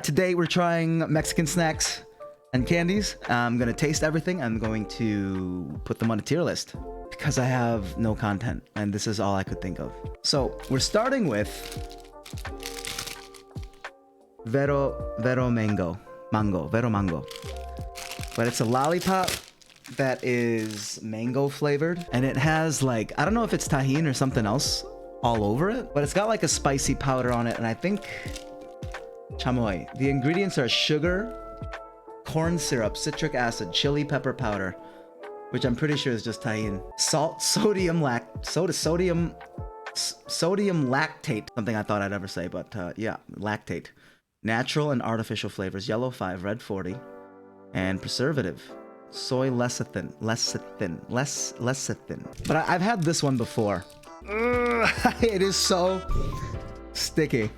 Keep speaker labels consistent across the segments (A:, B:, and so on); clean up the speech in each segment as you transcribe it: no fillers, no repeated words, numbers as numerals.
A: Today we're trying Mexican snacks and candies. I'm gonna taste everything. I'm going to put them on a tier list because I have no content and this is all I could think of. So we're starting with Vero mango. Vero mango. But it's a lollipop that is mango flavored and it has like, I don't know if it's tahini or something else all over it, but it's got like a spicy powder on it, and I think chamoy. The ingredients are sugar, corn syrup, citric acid, chili pepper powder, which I'm pretty sure is just tahini, salt, sodium lactate, something I thought I'd ever say, but yeah, lactate, natural and artificial flavors, yellow 5, red 40, and preservative, soy lecithin. But I've had this one before. It is so sticky.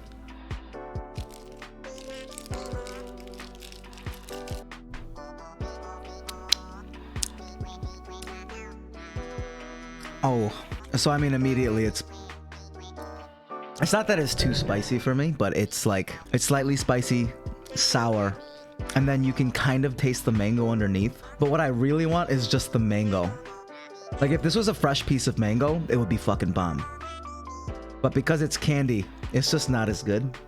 A: Oh, so I mean immediately it's not that it's too spicy for me, but it's like, it's slightly spicy, sour, and then you can kind of taste the mango underneath. But what I really want is just the mango. Like if this was a fresh piece of mango, it would be fucking bomb. But because it's candy, it's just not as good.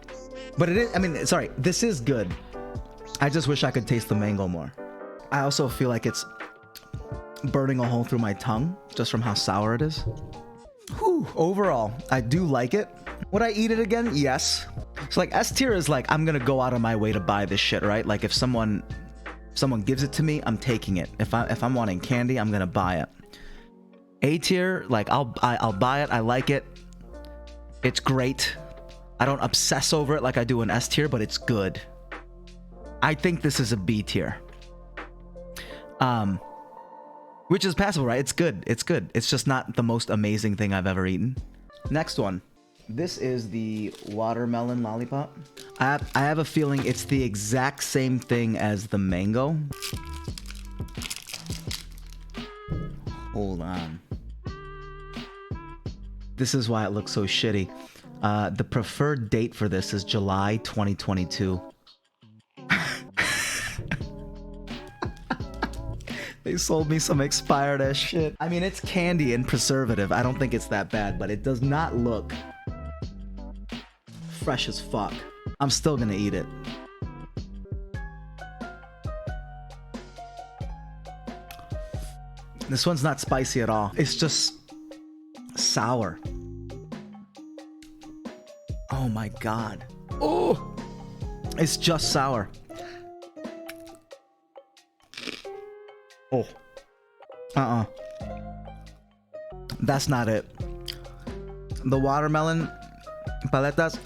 A: But it is, I mean, sorry, this is good. I just wish I could taste the mango more. I also feel like it's burning a hole through my tongue just from how sour it is. Whew, overall, I do like it. Would I eat it again? Yes. So like S tier is like, I'm gonna go out of my way to buy this shit, right? Like if someone gives it to me, I'm taking it. If I'm wanting candy, I'm gonna buy it. A tier, like I'll buy it. I like it. It's great. I don't obsess over it like I do in S tier, but it's good. I think this is a B tier. Which is passable, right? It's good. It's good. It's just not the most amazing thing I've ever eaten. Next one. This is the watermelon lollipop. I have a feeling it's the exact same thing as the mango. Hold on. This is why it looks so shitty. The preferred date for this is July 2022. They sold me some expired ass shit. I mean, it's candy and preservative. I don't think it's that bad, but it does not look fresh as fuck. I'm still gonna eat it. This one's not spicy at all. It's just sour. Oh my god. Oh! It's just sour. Oh. That's not it. The watermelon paletas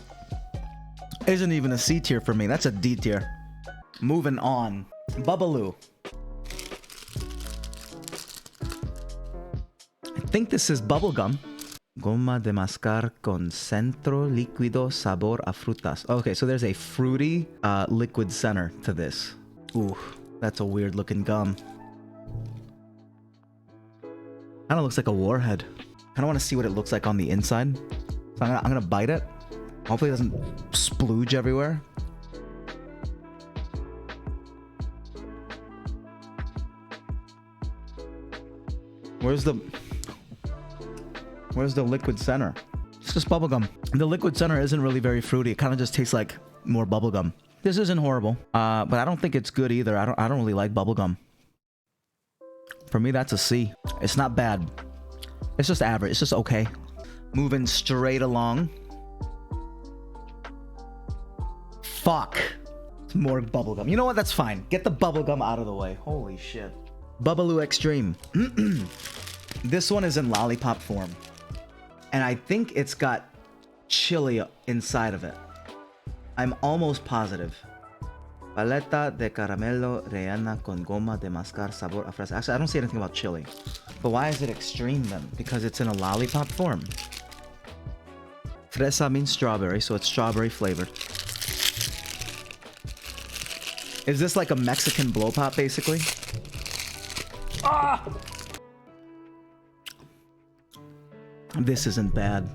A: isn't even a C tier for me. That's a D tier. Moving on. Bubbaloo. I think this is bubblegum. Goma de mascar con centro líquido sabor a frutas. Okay, so there's a fruity liquid center to this. Ooh, that's a weird looking gum. Kind of looks like a warhead. Kind of want to see what it looks like on the inside. So I'm gonna bite it. Hopefully it doesn't splooge everywhere. Where's the liquid center? It's just bubblegum. The liquid center isn't really very fruity. It kind of just tastes like more bubblegum. This isn't horrible, but I don't think it's good either. I don't really like bubblegum. For me, that's a C. It's not bad. It's just average. It's just okay. Moving straight along. Fuck. It's more bubblegum. You know what? That's fine. Get the bubblegum out of the way. Holy shit. Bubbaloo Extreme. This one is in lollipop form. And I think it's got chili inside of it. I'm almost positive. Paleta de caramelo rellena con goma de mascar sabor a fresa. Actually, I don't see anything about chili. But why is it extreme then? Because it's in a lollipop form. Fresa means strawberry, so it's strawberry flavored. Is this like a Mexican blow pop, basically? Ah! This isn't bad.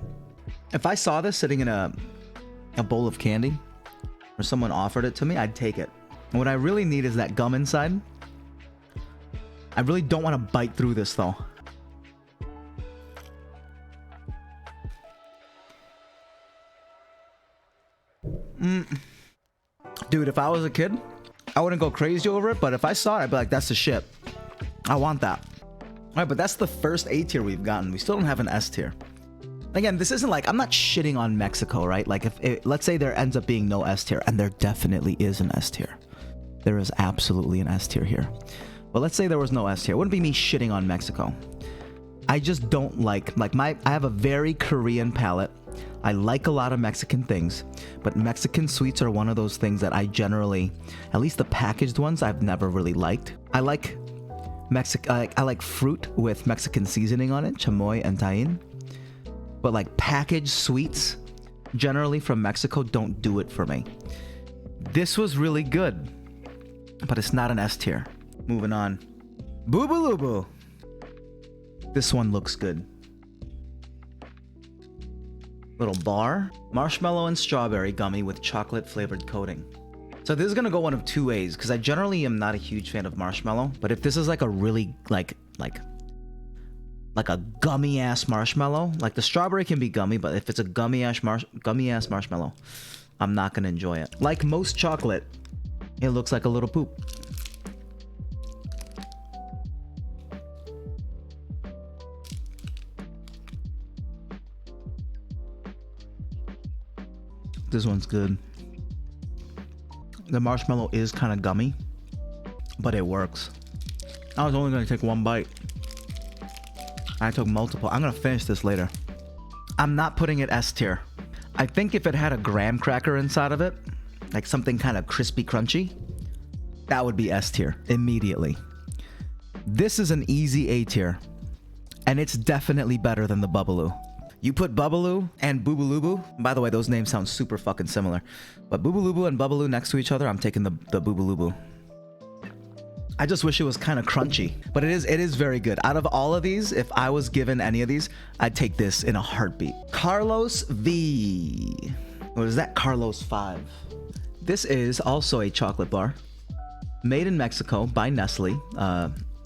A: If I saw this sitting in a bowl of candy, or someone offered it to me, I'd take it. And what I really need is that gum inside. I really don't want to bite through this though. Dude, if I was a kid, I wouldn't go crazy over it, but if I saw it, I'd be like, that's the shit. I want that. All right, but that's the first A tier we've gotten. We still don't have an S tier. Again, this isn't like, I'm not shitting on Mexico, right? Like, let's say there ends up being no S tier, and there definitely is an S tier. There is absolutely an S tier here. But let's say there was no S tier. It wouldn't be me shitting on Mexico. I just don't like I have a very Korean palate. I like a lot of Mexican things, but Mexican sweets are one of those things that I generally, at least the packaged ones, I've never really liked. I like I like fruit with Mexican seasoning on it, chamoy and tahin. But like packaged sweets, generally from Mexico, don't do it for me. This was really good, but it's not an S tier. Moving on. Boobaloo. This one looks good. Little bar. Marshmallow and strawberry gummy with chocolate flavored coating. So this is gonna go one of two ways, because I generally am not a huge fan of marshmallow, but if this is like a really like a gummy ass marshmallow, like the strawberry can be gummy, but if it's a gummy ass marshmallow, I'm not gonna enjoy it. Like most chocolate, it looks like a little poop. This one's good. The marshmallow is kind of gummy, but it works. I was only gonna take one bite. I took multiple. I'm gonna finish this later. I'm not putting it S tier. I think if it had a graham cracker inside of it, like something kind of crispy crunchy, that would be S tier immediately. This is an easy A tier, and it's definitely better than the Bubbaloo. You put Bubbaloo and Boobaloo. By the way, those names sound super fucking similar. But Boobaloo and Bubbaloo next to each other, I'm taking the Boobaloo. I just wish it was kind of crunchy, but it is very good. Out of all of these, if I was given any of these, I'd take this in a heartbeat. Carlos V. What is that? Carlos 5. This is also a chocolate bar. Made in Mexico by Nestle.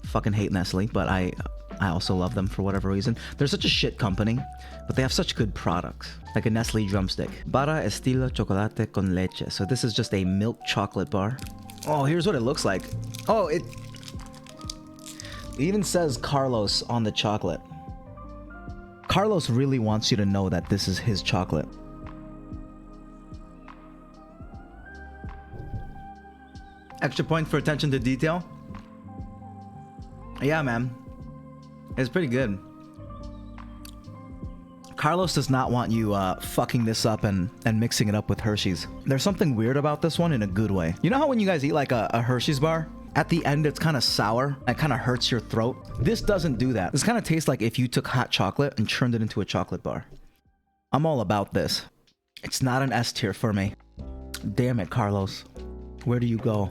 A: Fucking hate Nestle, but I also love them for whatever reason. They're such a shit company, but they have such good products. Like a Nestle drumstick. Bara estilo chocolate con leche. So this is just a milk chocolate bar. Oh, here's what it looks like. Oh, it even says Carlos on the chocolate. Carlos really wants you to know that this is his chocolate. Extra point for attention to detail. Yeah, man. It's pretty good. Carlos does not want you fucking this up and mixing it up with Hershey's. There's something weird about this one in a good way. You know how when you guys eat like a Hershey's bar? At the end, it's kind of sour. It kind of hurts your throat. This doesn't do that. This kind of tastes like if you took hot chocolate and churned it into a chocolate bar. I'm all about this. It's not an S tier for me. Damn it, Carlos. Where do you go?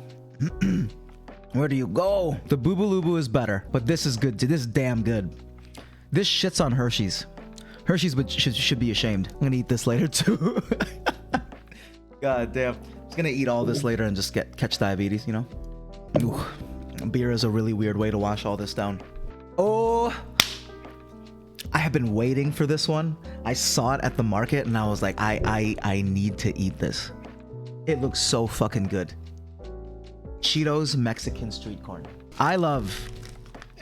A: Where do you go? The Boobaloo is better, but this is good. This is damn good. This shits on Hershey's. Hershey's should be ashamed. I'm gonna eat this later too. God damn. I'm just gonna eat all this later and just catch diabetes, you know? Ooh. Beer is a really weird way to wash all this down. Oh, I have been waiting for this one. I saw it at the market and I was like, I need to eat this. It looks so fucking good. Cheetos Mexican street corn. I love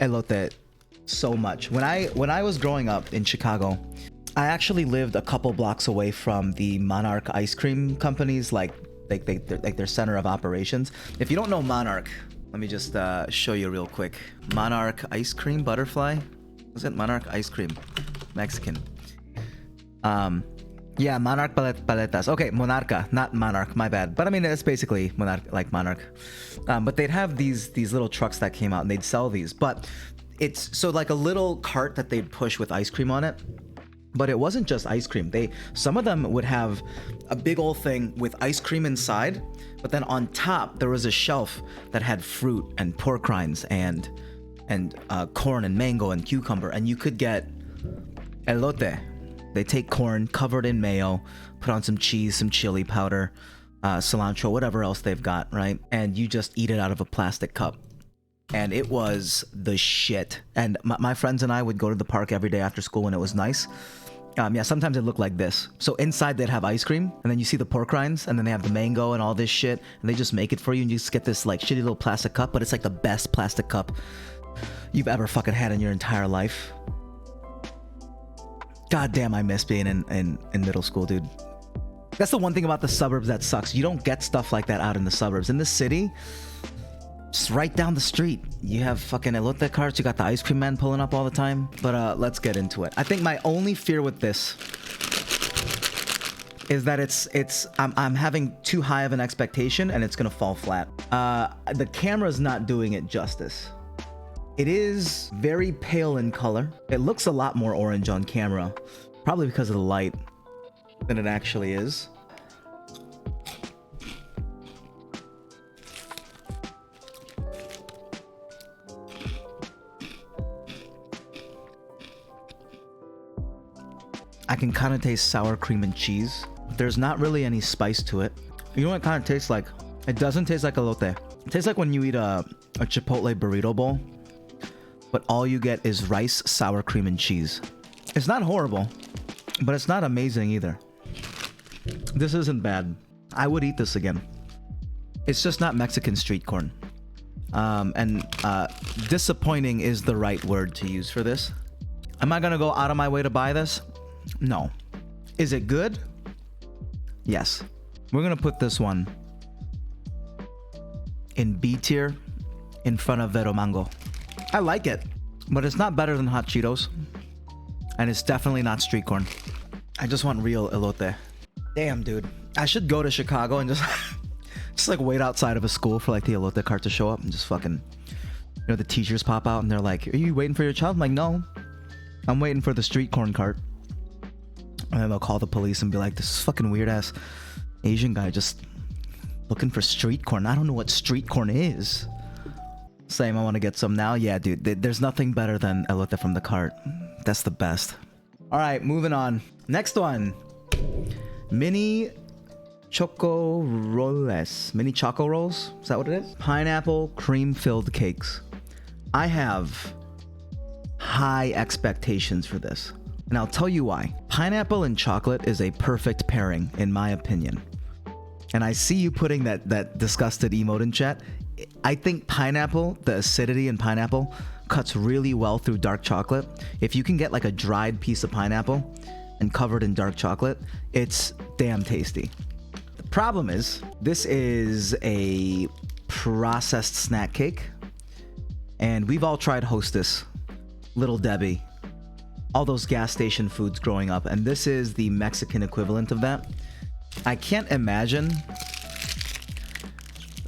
A: elote so much. When I was growing up in Chicago, I actually lived a couple blocks away from the Monarch ice cream companies, like their center of operations. If you don't know Monarch, let me just show you real quick. Monarch ice cream butterfly. Was it Monarch ice cream? Mexican. Yeah, Monarch paletas. Okay, Monarca, not Monarch, my bad. But I mean, it's basically Monarch. But they'd have these little trucks that came out and they'd sell these. But it's so like a little cart that they'd push with ice cream on it. But it wasn't just ice cream. Some of them would have a big old thing with ice cream inside. But then on top, there was a shelf that had fruit and pork rinds and corn and mango and cucumber. And you could get elote. They take corn, cover it in mayo, put on some cheese, some chili powder, cilantro, whatever else they've got, right? And you just eat it out of a plastic cup. And it was the shit. And my friends and I would go to the park every day after school when it was nice. Yeah, sometimes it looked like this. So inside they'd have ice cream, and then you see the pork rinds, and then they have the mango and all this shit, and they just make it for you, and you just get this like shitty little plastic cup, but it's like the best plastic cup you've ever fucking had in your entire life. God damn, I miss being in middle school, dude. That's the one thing about the suburbs that sucks. You don't get stuff like that out in the suburbs. In the city, just right down the street, you have fucking elote carts. You got the ice cream man pulling up all the time. But let's get into it. I think my only fear with this is that I'm having too high of an expectation and it's gonna fall flat. The camera's not doing it justice. It is very pale in color. It looks a lot more orange on camera, probably because of the light, than it actually is. I can kind of taste sour cream and cheese. There's not really any spice to it. You know what it kind of tastes like? It doesn't taste like elote. It tastes like when you eat a Chipotle burrito bowl, but all you get is rice, sour cream, and cheese. It's not horrible, but it's not amazing either. This isn't bad. I would eat this again. It's just not Mexican street corn. Disappointing is the right word to use for this. Am I gonna go out of my way to buy this? No. Is it good? Yes. We're gonna put this one in B tier in front of Vero mango. I like it, but it's not better than hot Cheetos, and it's definitely not street corn. I just want real elote. Damn, dude. I should go to Chicago and just like wait outside of a school for like the elote cart to show up and just fucking, you know, the teachers pop out and they're like, "Are you waiting for your child?" I'm like, "No, I'm waiting for the street corn cart." And then they'll call the police and be like, "This fucking weird ass Asian guy just looking for street corn. I don't know what street corn is." Same, I want to get some now. Yeah, dude, there's nothing better than elote from the cart. That's the best. All right, moving on. Next one. Mini Choco Rolls. Mini Choco Rolls? Is that what it is? Pineapple cream-filled cakes. I have high expectations for this, and I'll tell you why. Pineapple and chocolate is a perfect pairing, in my opinion. And I see you putting that disgusted emote in chat. I think pineapple, the acidity in pineapple, cuts really well through dark chocolate. If you can get like a dried piece of pineapple and covered in dark chocolate, it's damn tasty. The problem is, this is a processed snack cake, and we've all tried Hostess, Little Debbie, all those gas station foods growing up, and this is the Mexican equivalent of that. I can't imagine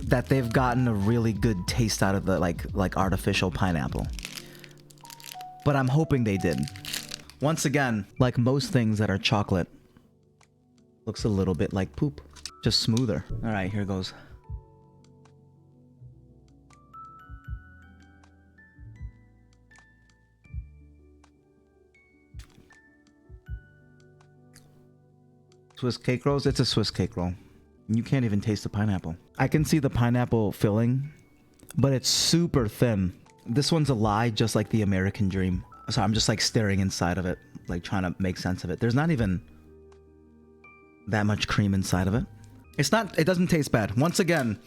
A: that they've gotten a really good taste out of the like artificial pineapple, but I'm hoping they did. Once again, like most things that are chocolate, looks a little bit like poop, just smoother. All right, here goes. Swiss cake rolls? It's a Swiss cake roll. You can't even taste the pineapple. I can see the pineapple filling, but it's super thin. This one's a lie, just like the American Dream. So I'm just like staring inside of it, like trying to make sense of it. There's not even that much cream inside of it. It doesn't taste bad. Once again,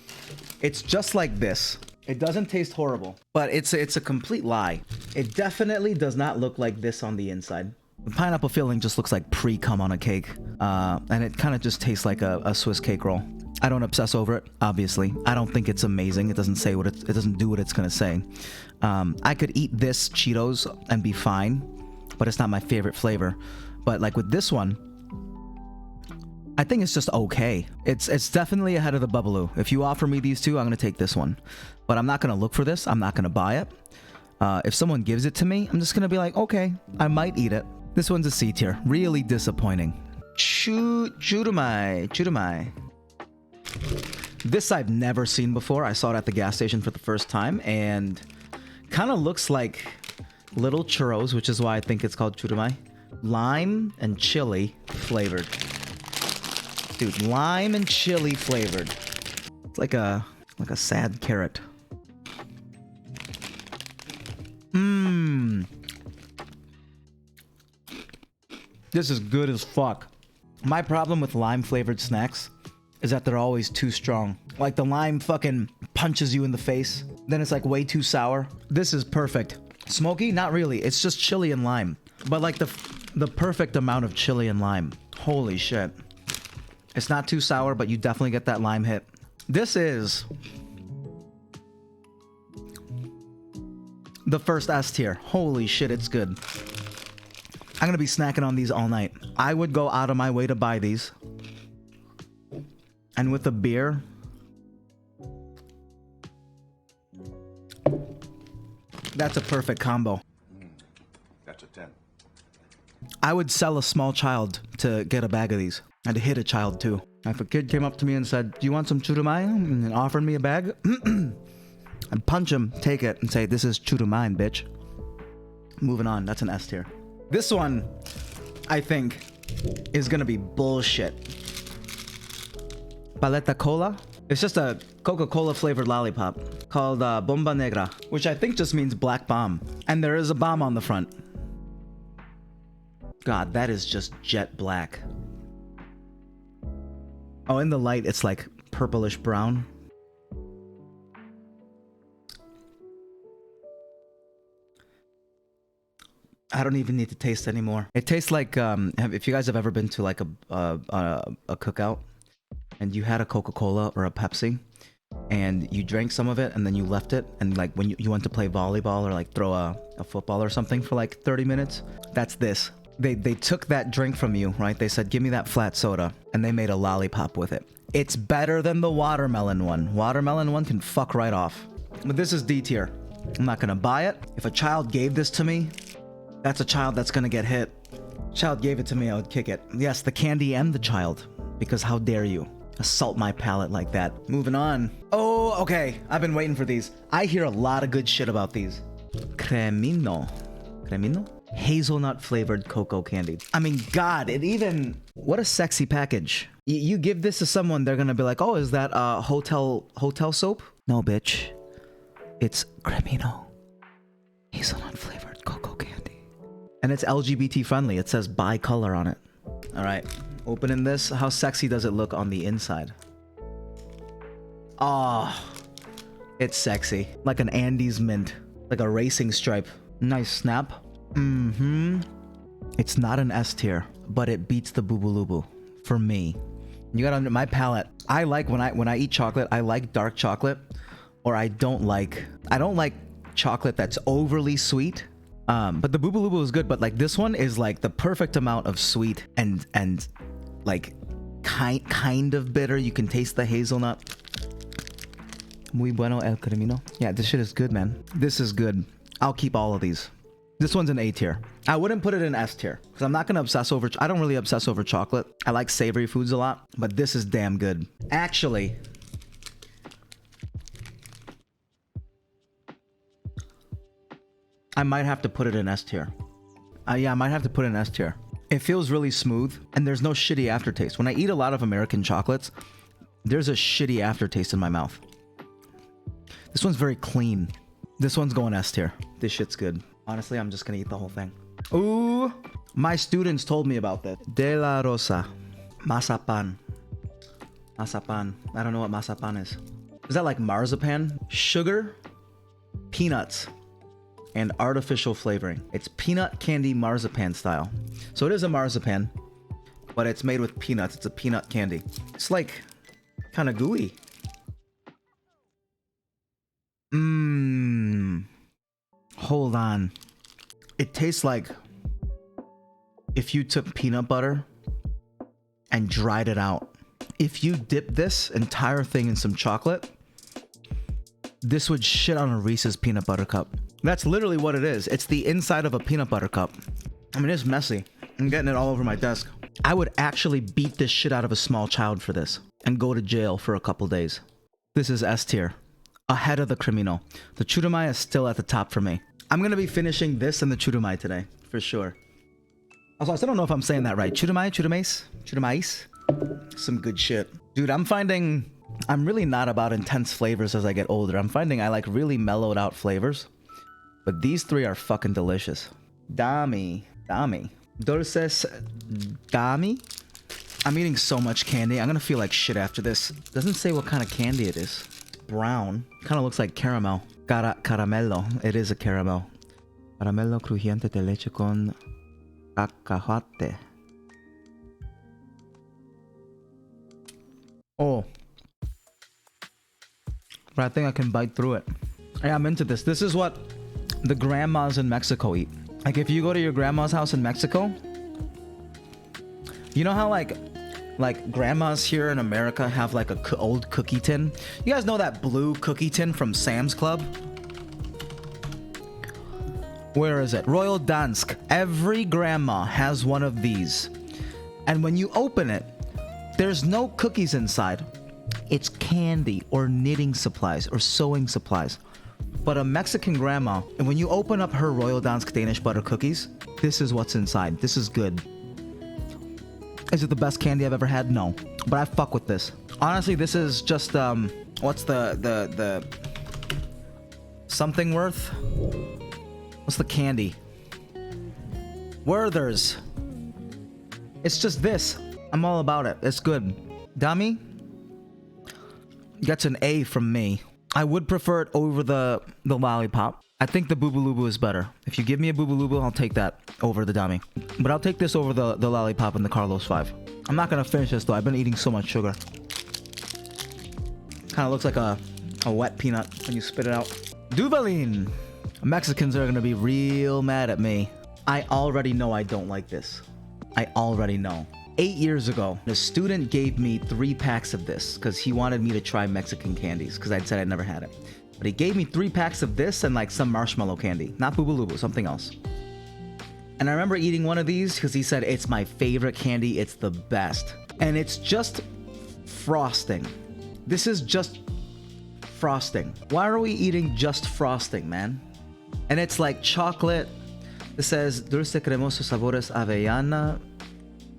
A: it's just like this. It doesn't taste horrible, but it's a complete lie. It definitely does not look like this on the inside. The pineapple filling just looks like pre-cum on a cake, and it kind of just tastes like a Swiss cake roll. I don't obsess over it, obviously. I don't think it's amazing. It doesn't say it doesn't do what it's gonna say. I could eat this Cheetos and be fine, but it's not my favorite flavor. But like with this one, I think it's just okay. It's definitely ahead of the Bubbaloo. If you offer me these two, I'm gonna take this one, but I'm not gonna look for this. I'm not gonna buy it. If someone gives it to me, I'm just gonna be like, okay, I might eat it. This one's a C tier. Really disappointing. Churamai. This I've never seen before. I saw it at the gas station for the first time, and kind of looks like little churros, which is why I think it's called Churamai. Lime and chili flavored. Dude, lime and chili flavored. It's like a sad carrot. Mmm. This is good as fuck. My problem with lime flavored snacks is that they're always too strong. Like the lime fucking punches you in the face. Then it's like way too sour. This is perfect. Smoky? Not really. It's just chili and lime. But like the perfect amount of chili and lime. Holy shit. It's not too sour, but you definitely get that lime hit. This is the first S tier. Holy shit, it's good. I'm gonna be snacking on these all night. I would go out of my way to buy these. And with a beer, that's a perfect combo.
B: That's a 10.
A: I would sell a small child to get a bag of these. I'd hit a child too. If a kid came up to me and said, "Do you want some Churamai?" and offered me a bag, I'd punch him, take it, and say, "This is Churamai, bitch." Moving on. That's an S tier. This one, I think, is gonna be bullshit. Paleta Cola. It's just a Coca-Cola flavored lollipop called Bomba Negra, which I think just means black bomb. And there is a bomb on the front. God, that is just jet black. Oh, in the light, it's like purplish brown. I don't even need to taste anymore. It tastes like if you guys have ever been to like a cookout and you had a Coca-Cola or a Pepsi and you drank some of it and then you left it, and like when you went to play volleyball or like throw a football or something for like 30 minutes, that's this. They took that drink from you, right? They said, "Give me that flat soda," and they made a lollipop with it. It's better than the watermelon one. Watermelon one can fuck right off. But this is D tier. I'm not gonna buy it. If a child gave this to me, that's a child that's gonna get hit. Child gave it to me, I would kick it. Yes, the candy and the child. Because how dare you assault my palate like that. Moving on. Oh, okay. I've been waiting for these. I hear a lot of good shit about these. Cremino. Cremino? Hazelnut flavored cocoa candy. I mean, God, it even... What a sexy package. You give this to someone, they're gonna be like, "Oh, is that hotel soap?" No, bitch. It's Cremino. Hazelnut flavored cocoa candy. And it's LGBT friendly. It says bi-color on it. All right. Opening this. How sexy does it look on the inside? Oh, it's sexy. Like an Andes mint. Like a racing stripe. Nice snap. Mm-hmm. It's not an S tier, but it beats the Boobalu for me. You got under my palate. I like when I eat chocolate, I like dark chocolate, or I don't like chocolate that's overly sweet. But the Boobalu is good, but like this one is like the perfect amount of sweet and like kind of bitter. You can taste the hazelnut. Muy bueno el cremino. Yeah, this shit is good, man. This is good. I'll keep all of these. This one's an A tier. I wouldn't put it in S tier because I'm not gonna obsess over. I don't really obsess over chocolate. I like savory foods a lot, but this is damn good. Actually, I might have to put it in S tier. Yeah, I might have to put it in S tier. It feels really smooth and there's no shitty aftertaste. When I eat a lot of American chocolates, there's a shitty aftertaste in my mouth. This one's very clean. This one's going S tier. This shit's good. Honestly, I'm just gonna eat the whole thing. Ooh, my students told me about this. De la Rosa. Mazapan. Mazapan. I don't know what mazapan is. Is that like marzipan? Sugar, peanuts, and artificial flavoring. It's peanut candy marzipan style. So it is a marzipan, but it's made with peanuts. It's a peanut candy. It's like kind of gooey. Hold on. It tastes like if you took peanut butter and dried it out. If you dip this entire thing in some chocolate, this would shit on a Reese's peanut butter cup. That's literally what it is. It's the inside of a peanut butter cup. I mean, it's messy. I'm getting it all over my desk. I would actually beat this shit out of a small child for this and go to jail for a couple days. This is S tier. Ahead of the Cremino. The Churamai is still at the top for me. I'm going to be finishing this and the Churamai today, for sure. Also, I still don't know if I'm saying that right. Churamai? Churamais? Churamais? Some good shit. Dude, I'm finding I'm really not about intense flavors as I get older. I'm finding I like really mellowed out flavors. But these three are fucking delicious. Dami. Dulces Dami? I'm eating so much candy. I'm gonna feel like shit after this. Doesn't say what kind of candy it is. Brown. Kind of looks like caramel. Caramelo. It is a caramel. Caramelo crujiente de leche con cacahuate. Oh. But I think I can bite through it. Yeah, I'm into this. This is what the grandmas in Mexico eat. Like if you go to your grandma's house in Mexico, you know how like grandmas here in America have like a old cookie tin? You guys know that blue cookie tin from Sam's Club? Where is it? Royal Dansk. Every grandma has one of these. And when you open it, there's no cookies inside. It's candy or knitting supplies or sewing supplies. But a Mexican grandma, and when you open up her Royal Dansk Danish butter cookies, this is what's inside. This is good. Is it the best candy I've ever had? No. But I fuck with this. Honestly, this is just, what's the something worth? What's the candy? Werther's. It's just this. I'm all about it. It's good. Dami gets an A from me. I would prefer it over the lollipop. I think the Boobalu is better. If you give me a Boobalu, I'll take that over the Dami. But I'll take this over the lollipop and the Carlos 5. I'm not gonna finish this though. I've been eating so much sugar. Kind of looks like a wet peanut when you spit it out. Duvalin. Mexicans are gonna be real mad at me. I already know I don't like this. I already know. 8 years ago, a student gave me 3 packs of this because he wanted me to try Mexican candies because I'd said I'd never had it. But he gave me 3 packs of this and like some marshmallow candy. Not Boobaloo, something else. And I remember eating one of these because he said, it's my favorite candy, it's the best. And it's just frosting. This is just frosting. Why are we eating just frosting, man? And it's like chocolate. It says, dulce cremoso sabores avellana.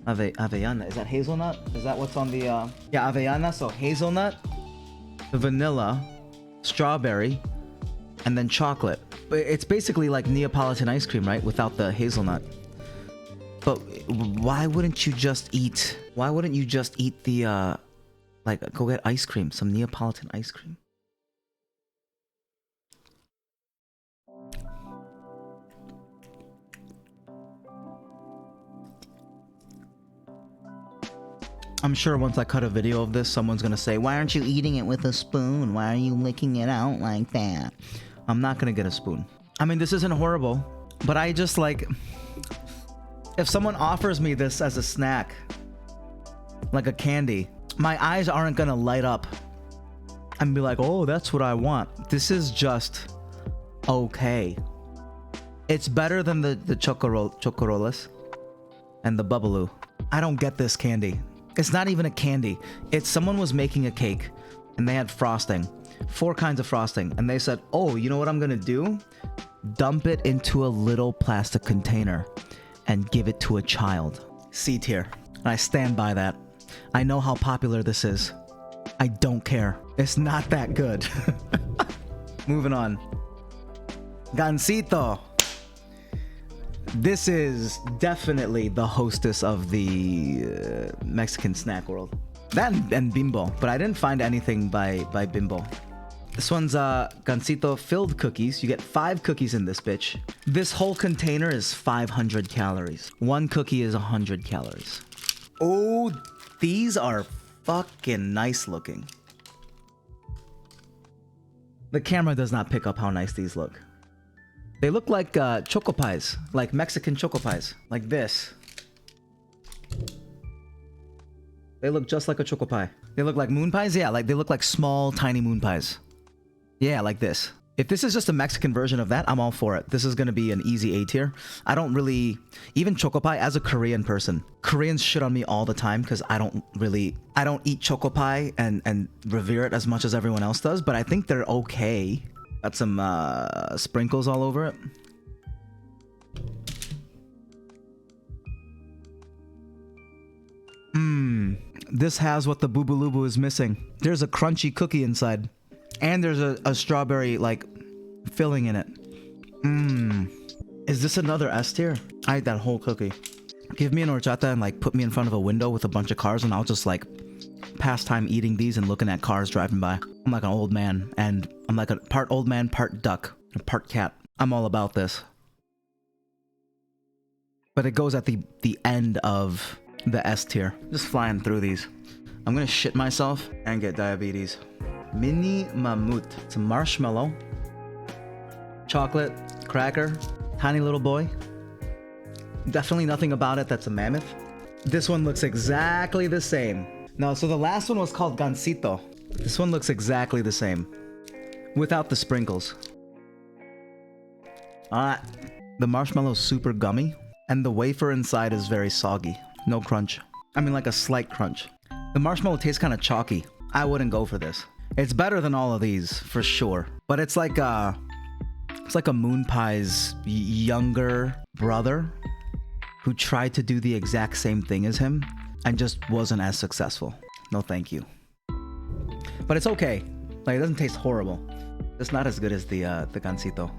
A: Avellana, is that hazelnut? Is that what's on the, yeah, avellana, so hazelnut, vanilla, strawberry, and then chocolate. But it's basically like Neapolitan ice cream, right? Without the hazelnut. But why wouldn't you just eat the, like, go get ice cream, some Neapolitan ice cream? I'm sure once I cut a video of this, someone's gonna say, why aren't you eating it with a spoon? Why are you licking it out like that? I'm not gonna get a spoon. I mean, this isn't horrible, but I just like, if someone offers me this as a snack, like a candy, my eyes aren't gonna light up and be like, oh, that's what I want. This is just okay. It's better than the Chocorolas and the Bubbaloo. I don't get this candy. It's not even a candy. It's someone was making a cake and they had frosting, 4 kinds of frosting. And they said, oh, you know what I'm gonna do? Dump it into a little plastic container and give it to a child. C tier. And I stand by that. I know how popular this is. I don't care. It's not that good. Moving on. Gansito. This is definitely the hostess of the Mexican snack world. That and Bimbo, but I didn't find anything by Bimbo. This one's Gansito filled cookies. You get 5 cookies in this bitch. This whole container is 500 calories. 1 cookie is 100 calories. Oh, these are fucking nice looking. The camera does not pick up how nice these look. They look like choco pies, like Mexican choco pies, like this. They look just like a choco pie. They look like moon pies? Yeah, like they look like small, tiny moon pies. Yeah, like this. If this is just a Mexican version of that, I'm all for it. This is gonna be an easy A tier. I don't really, even choco pie, as a Korean person, Koreans shit on me all the time because I don't eat choco pie and revere it as much as everyone else does, but I think they're okay. Got some sprinkles all over it. This has what the Boobaloo is missing. There's a crunchy cookie inside. And there's a strawberry, like, filling in it. Mmm. Is this another S tier? I ate that whole cookie. Give me an horchata and, like, put me in front of a window with a bunch of cars and I'll just, like, pass time eating these and looking at cars driving by. I'm like an old man, and I'm like a part old man, part duck, part cat. I'm all about this. But it goes at the end of the S tier. Just flying through these. I'm gonna shit myself and get diabetes. Mini mammoot. It's a marshmallow, chocolate, cracker, tiny little boy. Definitely nothing about it that's a mammoth. This one looks exactly the same. No, so the last one was called Gansito. This one looks exactly the same, without the sprinkles. The marshmallow's super gummy, and the wafer inside is very soggy. No crunch. I mean, like a slight crunch. The marshmallow tastes kind of chalky. I wouldn't go for this. It's better than all of these, for sure. But it's like a Moon Pie's younger brother who tried to do the exact same thing as him and just wasn't as successful. No thank you. But it's okay. Like, it doesn't taste horrible. It's not as good as the Gansito.